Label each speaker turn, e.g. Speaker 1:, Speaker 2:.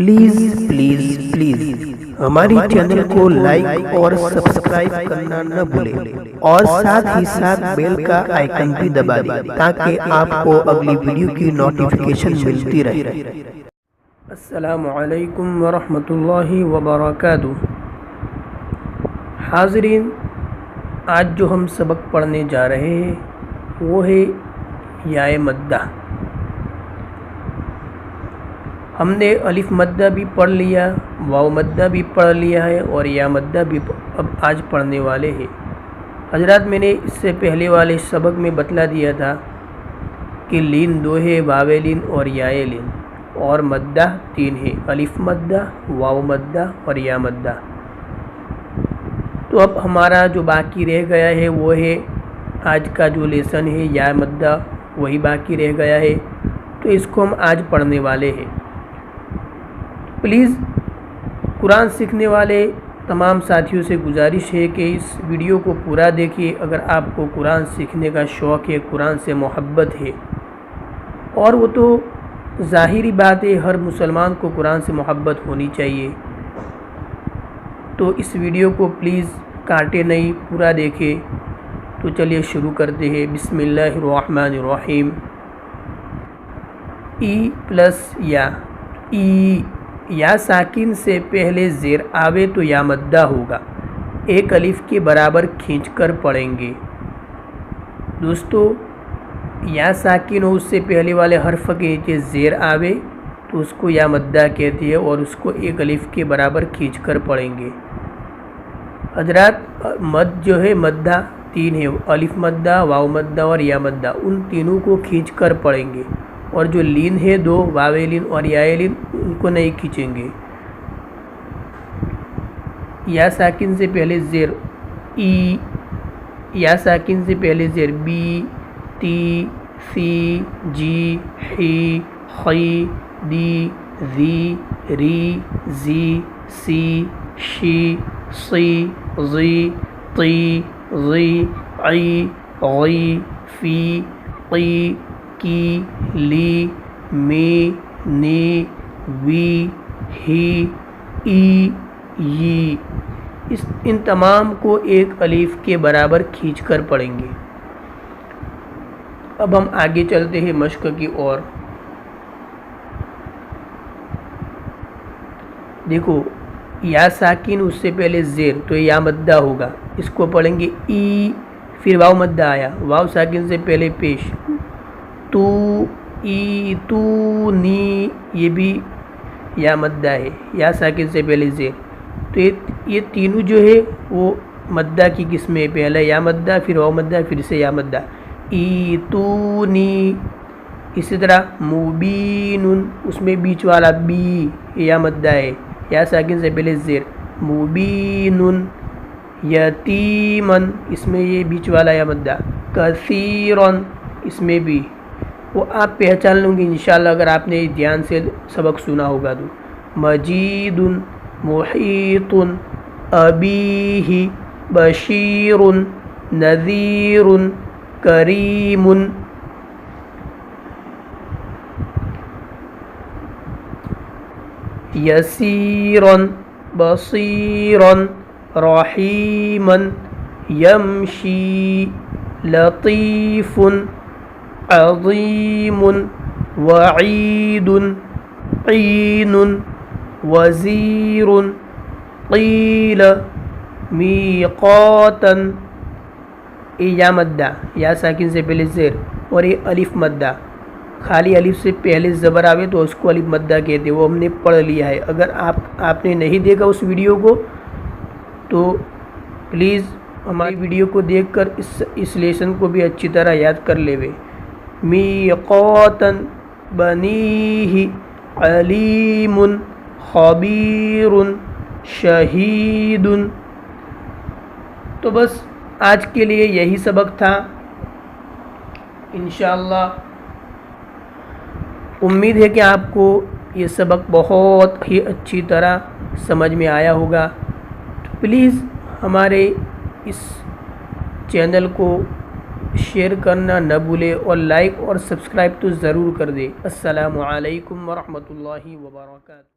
Speaker 1: Please please please ہماری channel کو like اور سبسکرائب کرنا نہ بھولیں اور ساتھ ہی ساتھ بیل کا آئیکن بھی دبا دیں تاکہ آپ کو اگلی ویڈیو کی نوٹیفیکیشن ملتی رہے۔ السلام علیکم ورحمۃ اللہ وبرکاتہ۔ حاضرین، آج جو ہم سبق پڑھنے جا رہے ہیں وہ ہے یائے مدہ۔ ہم نے الف مدہ بھی پڑھ لیا، واو مدہ بھی پڑھ لیا ہے اور یا مدہ بھی اب آج پڑھنے والے ہیں۔ حضرات، میں نے اس سے پہلے والے سبق میں بتلا دیا تھا کہ لین دو ہے، واو لین اور یائے لین، اور مدہ تین ہے، الف مدہ، واو مدہ اور یا مدہ۔ تو اب ہمارا جو باقی رہ گیا ہے وہ ہے آج کا جو لیسن ہے یا مدہ، وہی باقی رہ گیا ہے، تو اس کو ہم آج پڑھنے والے ہیں۔ پلیز قرآن سیکھنے والے تمام ساتھیوں سے گزارش ہے کہ اس ویڈیو کو پورا دیکھیے۔ اگر آپ کو قرآن سیکھنے کا شوق ہے، قرآن سے محبت ہے، اور وہ تو ظاہری بات ہے، ہر مسلمان کو قرآن سے محبت ہونی چاہیے، تو اس ویڈیو کو پلیز کاٹے نہیں، پورا دیکھیں۔ تو چلیے شروع کرتے ہیں۔ بسم اللہ الرحمن الرحیم۔ ای پلس یا، ای یا ساکن سے پہلے زیر آوے تو یا مدہ ہوگا، ایک الف کے برابر کھینچ کر پڑھیں گے۔ دوستو، یا ساکن ہو، اس سے پہلے والے حرف کے نیچے زیر آوے تو اس کو یا مدہ کہتے ہیں اور اس کو ایک الف کے برابر کھینچ کر پڑھیں گے۔ حضرات، مد جو ہے مدہ تین ہے، الف مدہ، واو مدہ اور یا مدہ، ان تینوں کو کھینچ کر پڑھیں گے، اور جو لین ہے دو، واو لین اور یا لین، ان کو نہیں کھینچیں گے۔ یا ساکن سے پہلے زیر ای، یا ساکن سے پہلے زیر بی، تی، سی، جی، حی، خی، دی، زی، ری، زی، سی، شی، صی، ضی، طی، ضی، عی، غی، فی، قی، کی، لی، می، نی، وی، ہی، ای، ی، ان تمام کو ایک الف کے برابر کھینچ کر پڑھیں گے۔ اب ہم آگے چلتے ہیں مشق کی اور۔ دیکھو، یا ساکن اس سے پہلے زیر تو یا مدہ ہوگا، اس کو پڑھیں گے ای، پھر واو مدہ آیا، واو ساکن سے پہلے پیش، تو، ای، تو، نی، یہ بھی یا مدہ ہے، یا ساکن سے پہلے زیر، تو یہ تینوں جو ہے وہ مدہ کی قسمیں، پہلا یا مدہ، پھر واو مدہ، پھر سے یا مدہ، ای، تو، نی۔ اسی طرح مبین، اس میں بیچ والا بی یا مدہ ہے، یا ساکن سے پہلے زیر، مبین۔ یتیمن، اس میں یہ بیچ والا یا مدہ، کثیرن، اس میں بھی، وہ آپ پہچان لوں گے انشاءاللہ اگر آپ نے دھیان سے سبق سنا ہوگا تو۔ مجید، محیط، ابیہ، بشیر، نذیر، کریم۔ یسیرا، بصیرا، رحیما، یمشی، لطیف، عظیم، وعید، قین، وزیر، قیل، میقاتا۔ یا مدہ، یا ساکن سے پہلے زیر، اور یہ الف مدہ، خالی الف سے پہلے زبر آوے تو اس کو الف مدہ کہتے ہیں، وہ ہم نے پڑھ لیا ہے۔ اگر آپ نے نہیں دیکھا اس ویڈیو کو تو پلیز ہماری ویڈیو کو دیکھ کر اس لیسن کو بھی اچھی طرح یاد کر لے۔ میقاتا، بنیہ، علیم، خبیر، شہید۔ تو بس آج کے لیے یہی سبق تھا۔ انشاءاللہ امید ہے کہ آپ کو یہ سبق بہت ہی اچھی طرح سمجھ میں آیا ہوگا۔ تو پلیز ہمارے اس چینل کو شیئر کرنا نہ بھولے اور لائک اور سبسکرائب تو ضرور کر دے۔ السلام علیکم ورحمۃ اللہ وبرکاتہ۔